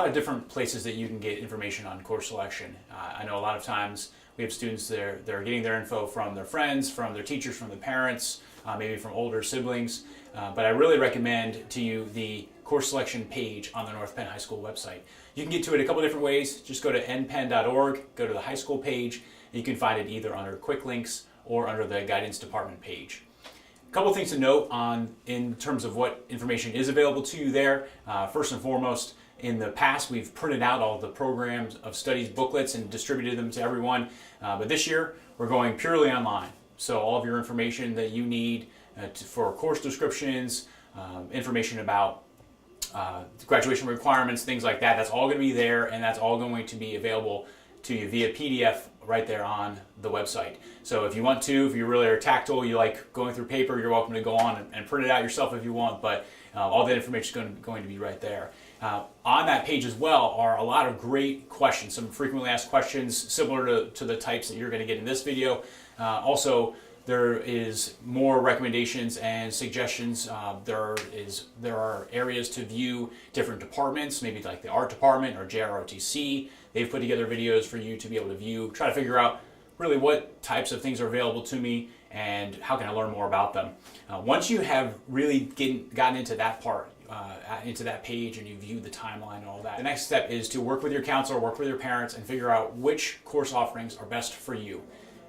lot of different places that you can get information on course selection. I know a lot of times we have students that are getting their info from their friends, from their teachers, from their parents, maybe from older siblings. But I really recommend to you the course selection page on the North Penn High School website. You can get to it a couple different ways. Just go to npenn.org, go to the high school page, and you can find it either under quick links or under the guidance department page. A couple things to note in terms of what information is available to you there. First and foremost, in the past we've printed out all the programs of studies booklets and distributed them to everyone, but this year we're going purely online. So all of your information that you need for course descriptions, information about graduation requirements, things like that, that's all going to be there, and that's all going to be available to you via PDF right there on the website. So if you want to, if you really are tactile, you like going through paper, you're welcome to go on and print it out yourself if you want, but all that information is going to be right there. On that page as well are a lot of great questions, some frequently asked questions similar to the types that you're going to get in this video. Also, there is more recommendations and suggestions. There are areas to view different departments, maybe like the art department or JROTC. They've put together videos for you to be able to view, try to figure out really what types of things are available to me and how can I learn more about them. Once you have really gotten into that part, into that page, and you view the timeline and all that, the next step is to work with your counselor, work with your parents, and figure out which course offerings are best for you.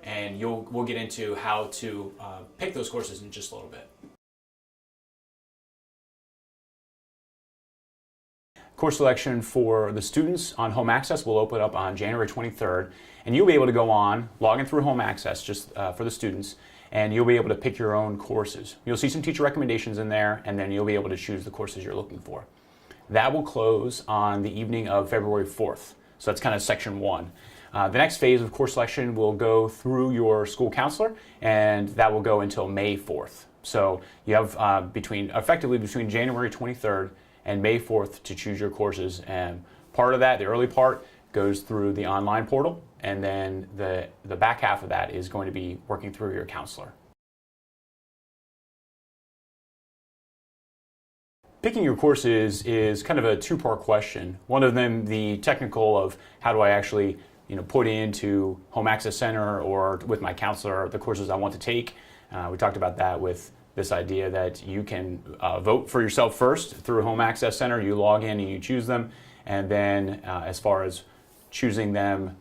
And we'll get into how to pick those courses in just a little bit. Course selection for the students on Home Access will open up on January 23rd, and you'll be able to go on, log in through Home Access just for the students, and you'll be able to pick your own courses. You'll see some teacher recommendations in there, and then you'll be able to choose the courses you're looking for. That will close on the evening of February 4th, so that's kind of section one. The next phase of course selection will go through your school counselor, and that will go until May 4th. So you have effectively between January 23rd and May 4th to choose your courses, and part of that, the early part, goes through the online portal, and then the back half of that is going to be working through your counselor. Picking your courses is kind of a two-part question. One of them, the technical of how do I actually put into Home Access Center or with my counselor the courses I want to take. We talked about that with this idea that you can vote for yourself first through Home Access Center. You log in and you choose them, and then as far as choosing them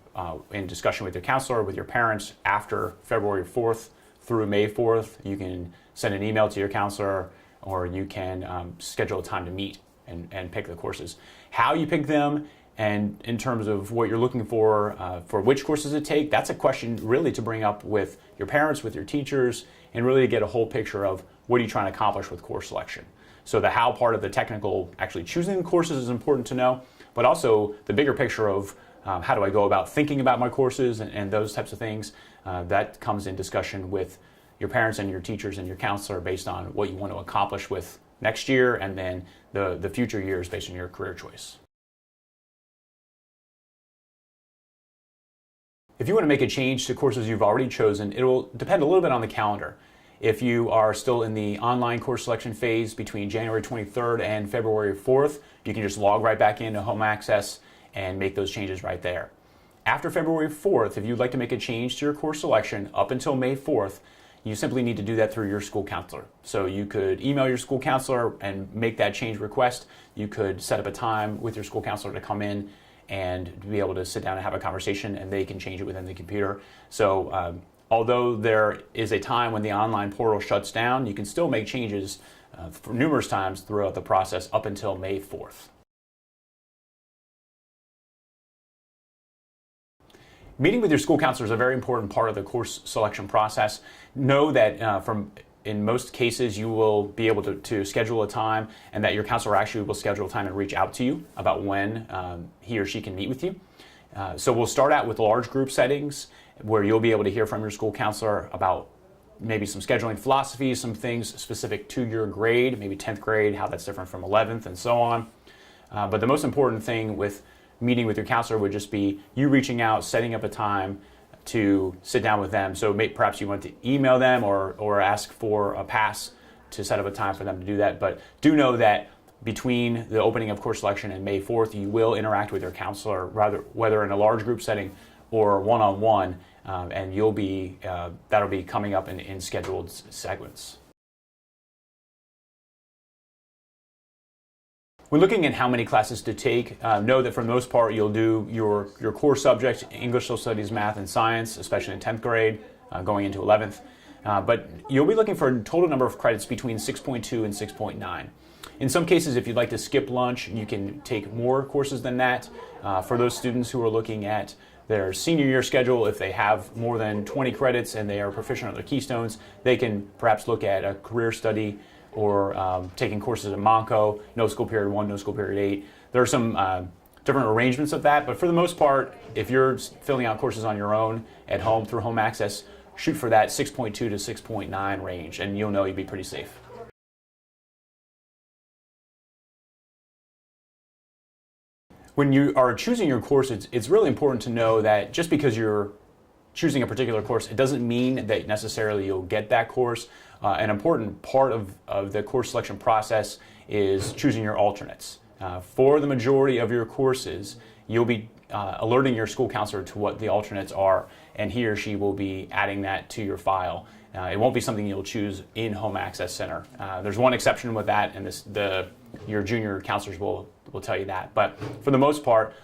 in discussion with your counselor, with your parents, after February 4th through May 4th, you can send an email to your counselor, or you can schedule a time to meet and pick the courses. How you pick them, and in terms of what you're looking for which courses to take, that's a question really to bring up with your parents, with your teachers, and really to get a whole picture of what are you trying to accomplish with course selection. So the how part of the technical, actually choosing the courses, is important to know, but also the bigger picture of how do I go about thinking about my courses and those types of things, that comes in discussion with your parents and your teachers and your counselor based on what you want to accomplish with next year, and then the future years based on your career choice. If you want to make a change to courses you've already chosen, it will depend a little bit on the calendar. If you are still in the online course selection phase between January 23rd and February 4th, you can just log right back into Home Access and make those changes right there. After February 4th, if you'd like to make a change to your course selection up until May 4th, you simply need to do that through your school counselor. So you could email your school counselor and make that change request. You could set up a time with your school counselor to come in and be able to sit down and have a conversation, and they can change it within the computer. So although there is a time when the online portal shuts down, you can still make changes for numerous times throughout the process up until May 4th. Meeting with your school counselor is a very important part of the course selection process. Know that in most cases, you will be able to schedule a time, and that your counselor actually will schedule a time and reach out to you about when he or she can meet with you. So we'll start out with large group settings where you'll be able to hear from your school counselor about maybe some scheduling philosophies, some things specific to your grade, maybe 10th grade, how that's different from 11th, and so on. But the most important thing with meeting with your counselor would just be you reaching out, setting up a time to sit down with them. So perhaps you want to email them or ask for a pass to set up a time for them to do that. But do know that between the opening of course selection and May 4th, you will interact with your counselor, whether in a large group setting or one-on-one, and that'll be coming up in scheduled segments. When looking at how many classes to take, know that for the most part you'll do your core subject, English, Social Studies, Math, and Science, especially in 10th grade, going into 11th. But you'll be looking for a total number of credits between 6.2 and 6.9. In some cases, if you'd like to skip lunch, you can take more courses than that. For those students who are looking at their senior year schedule, if they have more than 20 credits and they are proficient on their keystones, they can perhaps look at a career study or taking courses at Monco, no school period 1, no school period 8. There are some different arrangements of that, but for the most part, if you're filling out courses on your own at home through home access, shoot for that 6.2 to 6.9 range, and you'll know you'll be pretty safe. When you are choosing your course, it's really important to know that just because you're choosing a particular course, it doesn't mean that necessarily you'll get that course. An important part of the course selection process is choosing your alternates. For the majority of your courses, you'll be alerting your school counselor to what the alternates are, and he or she will be adding that to your file. It won't be something you'll choose in Home Access Center. There's one exception with that, and your junior counselors will tell you that. But for the most part,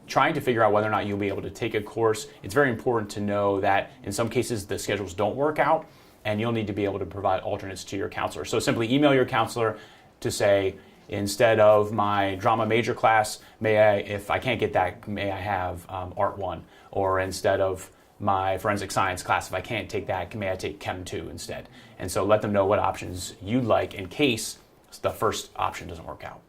trying to figure out whether or not you'll be able to take a course, it's very important to know that in some cases the schedules don't work out, and you'll need to be able to provide alternates to your counselor. So simply email your counselor to say, instead of my drama major class, if I can't get that, may I have Art 1? Or instead of my forensic science class, if I can't take that, may I take Chem 2 instead? And so let them know what options you'd like in case the first option doesn't work out.